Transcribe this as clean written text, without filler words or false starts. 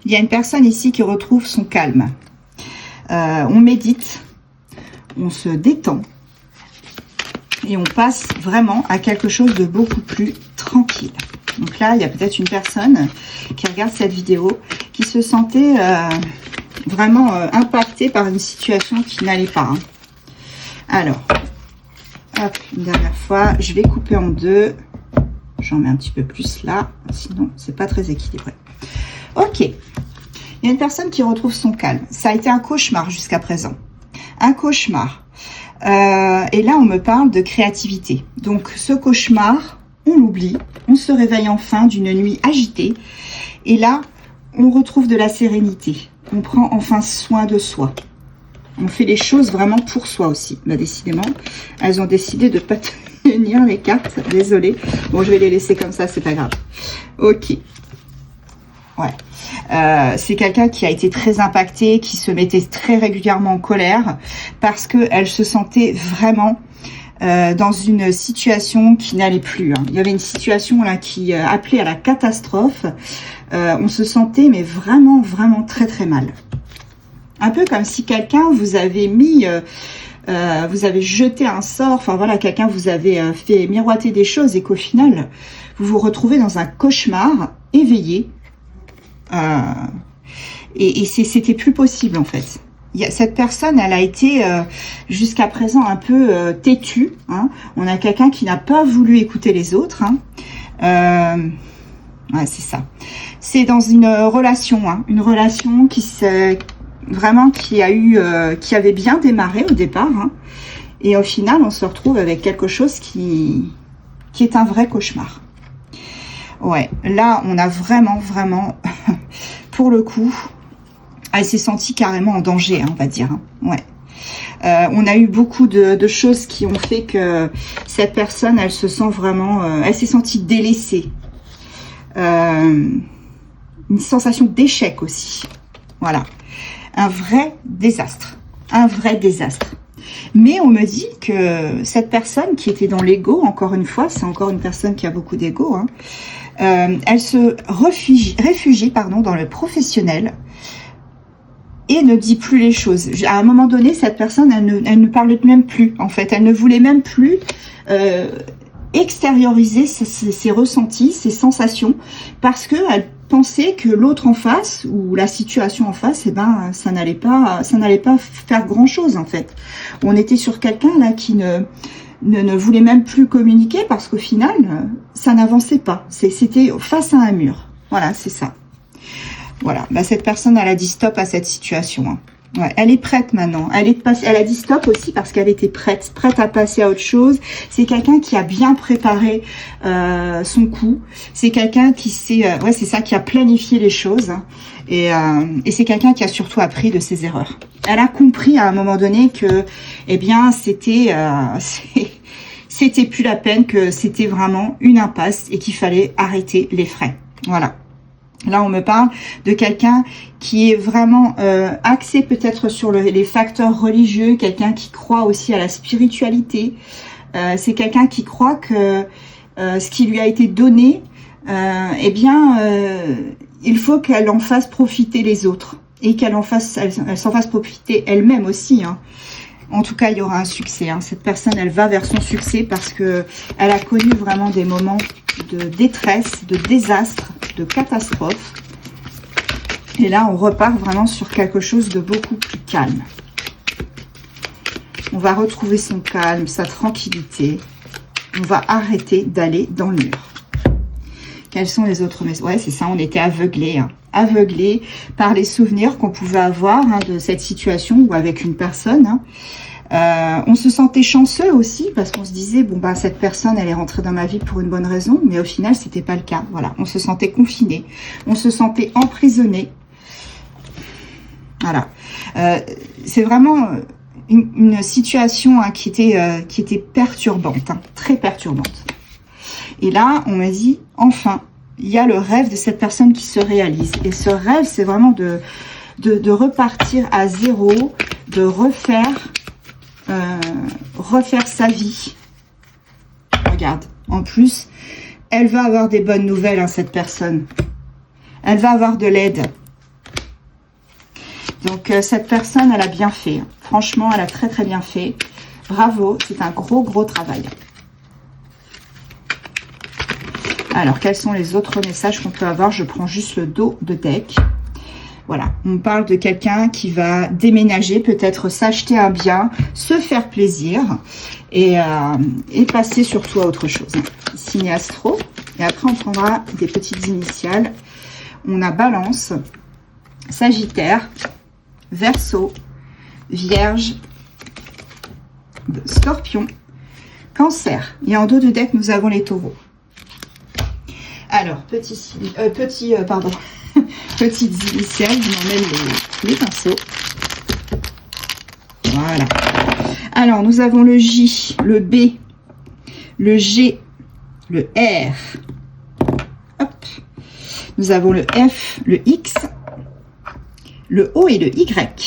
Il y a une personne ici qui retrouve son calme. On médite, on se détend et on passe vraiment à quelque chose de beaucoup plus tranquille. Donc là, il y a peut-être une personne qui regarde cette vidéo qui se sentait vraiment impactée par une situation qui n'allait pas. Hein. Alors, hop, une dernière fois, je vais couper en deux. J'en mets un petit peu plus là, sinon c'est pas très équilibré. Ok, il y a une personne qui retrouve son calme. Ça a été un cauchemar jusqu'à présent. Un cauchemar. Et là, on me parle de créativité. Donc, ce cauchemar, on l'oublie. On se réveille enfin d'une nuit agitée. Et là, on retrouve de la sérénité. On prend enfin soin de soi. On fait les choses vraiment pour soi aussi. Bah, décidément, elles ont décidé de ne pas tenir les cartes. Désolée. Bon, je vais les laisser comme ça, c'est pas grave. Ok. Ouais. C'est quelqu'un qui a été très impacté, qui se mettait très régulièrement en colère parce qu'elle se sentait vraiment dans une situation qui n'allait plus. Hein. Il y avait une situation là qui appelait à la catastrophe. On se sentait mais vraiment, vraiment très, très mal. Un peu comme si quelqu'un vous avait mis... vous avez jeté un sort, enfin voilà, quelqu'un vous avait fait miroiter des choses et qu'au final, vous vous retrouvez dans un cauchemar éveillé. Et c'était plus possible en fait. Cette personne, elle a été jusqu'à présent un peu têtue. Hein. On a quelqu'un qui n'a pas voulu écouter les autres. Hein. Ouais, c'est ça. C'est dans une relation, hein, une relation qui vraiment qui avait bien démarré au départ. Hein. Et au final, on se retrouve avec quelque chose qui est un vrai cauchemar. Ouais, là, on a vraiment, pour le coup, elle s'est sentie carrément en danger, hein, on va dire. Hein. Ouais. On a eu beaucoup de choses qui ont fait que cette personne, elle se sent vraiment... elle s'est sentie délaissée. Une sensation d'échec aussi. Voilà. Un vrai désastre. Un vrai désastre. Mais on me dit que cette personne qui était dans l'ego, encore une fois, c'est encore une personne qui a beaucoup d'ego, hein, elle se réfugie dans le professionnel et ne dit plus les choses. À un moment donné, cette personne, elle ne parlait même plus, en fait. Elle ne voulait même plus extérioriser ses ressentis, ses sensations, parce qu'elle pensait que l'autre en face, ou la situation en face, eh ben, ça n'allait pas faire grand-chose, en fait. On était sur quelqu'un là qui ne voulait même plus communiquer parce qu'au final, ça n'avançait pas. C'était face à un mur. Voilà, c'est ça. Voilà, bah, cette personne, elle a dit stop à cette situation. Hein. Ouais, elle est prête maintenant. Elle a dit stop aussi parce qu'elle était prête à passer à autre chose. C'est quelqu'un qui a bien préparé son coup. C'est quelqu'un qui sait, ouais, c'est ça, qui a planifié les choses. Hein. Et c'est quelqu'un qui a surtout appris de ses erreurs. Elle a compris à un moment donné que, eh bien, c'était plus la peine, que c'était vraiment une impasse et qu'il fallait arrêter les frais. Voilà. Là, on me parle de quelqu'un qui est vraiment axé peut-être sur les facteurs religieux, quelqu'un qui croit aussi à la spiritualité. C'est quelqu'un qui croit que ce qui lui a été donné, eh bien, il faut qu'elle en fasse profiter les autres et qu'elle s'en fasse profiter elle-même aussi. Hein. En tout cas, il y aura un succès. Hein. Cette personne, elle va vers son succès parce que elle a connu vraiment des moments de détresse, de désastre, de catastrophe. Et là, on repart vraiment sur quelque chose de beaucoup plus calme. On va retrouver son calme, sa tranquillité. On va arrêter d'aller dans le mur. Quels sont les autres messages? Ouais, c'est ça, on était aveuglés. Hein. Aveuglés par les souvenirs qu'on pouvait avoir hein, de cette situation ou avec une personne. Hein. On se sentait chanceux aussi parce qu'on se disait bon bah cette personne elle est rentrée dans ma vie pour une bonne raison, mais au final c'était pas le cas. Voilà, on se sentait confiné, on se sentait emprisonné. Voilà, c'est vraiment une situation hein, qui était perturbante, hein, très perturbante. Et là on m'a dit enfin il y a le rêve de cette personne qui se réalise. Et ce rêve c'est vraiment de repartir à zéro, de refaire sa vie. Regarde, en plus, elle va avoir des bonnes nouvelles, hein, cette personne. Elle va avoir de l'aide. Donc, cette personne, elle a bien fait. Franchement, elle a très, très bien fait. Bravo, c'est un gros, gros travail. Alors, quels sont les autres messages qu'on peut avoir? Je prends juste le dos de deck. Voilà, on parle de quelqu'un qui va déménager, peut-être s'acheter un bien, se faire plaisir et passer surtout à autre chose. Signe astro. Et après, on prendra des petites initiales. On a Balance, Sagittaire, Verseau, Vierge, Scorpion, Cancer. Et en dos de deck, nous avons les taureaux. Alors, petites initiales, je m'emmène les pinceaux. Voilà. Alors, nous avons le J, le B, le G, le R. Hop. Nous avons le F, le X, le O et le Y.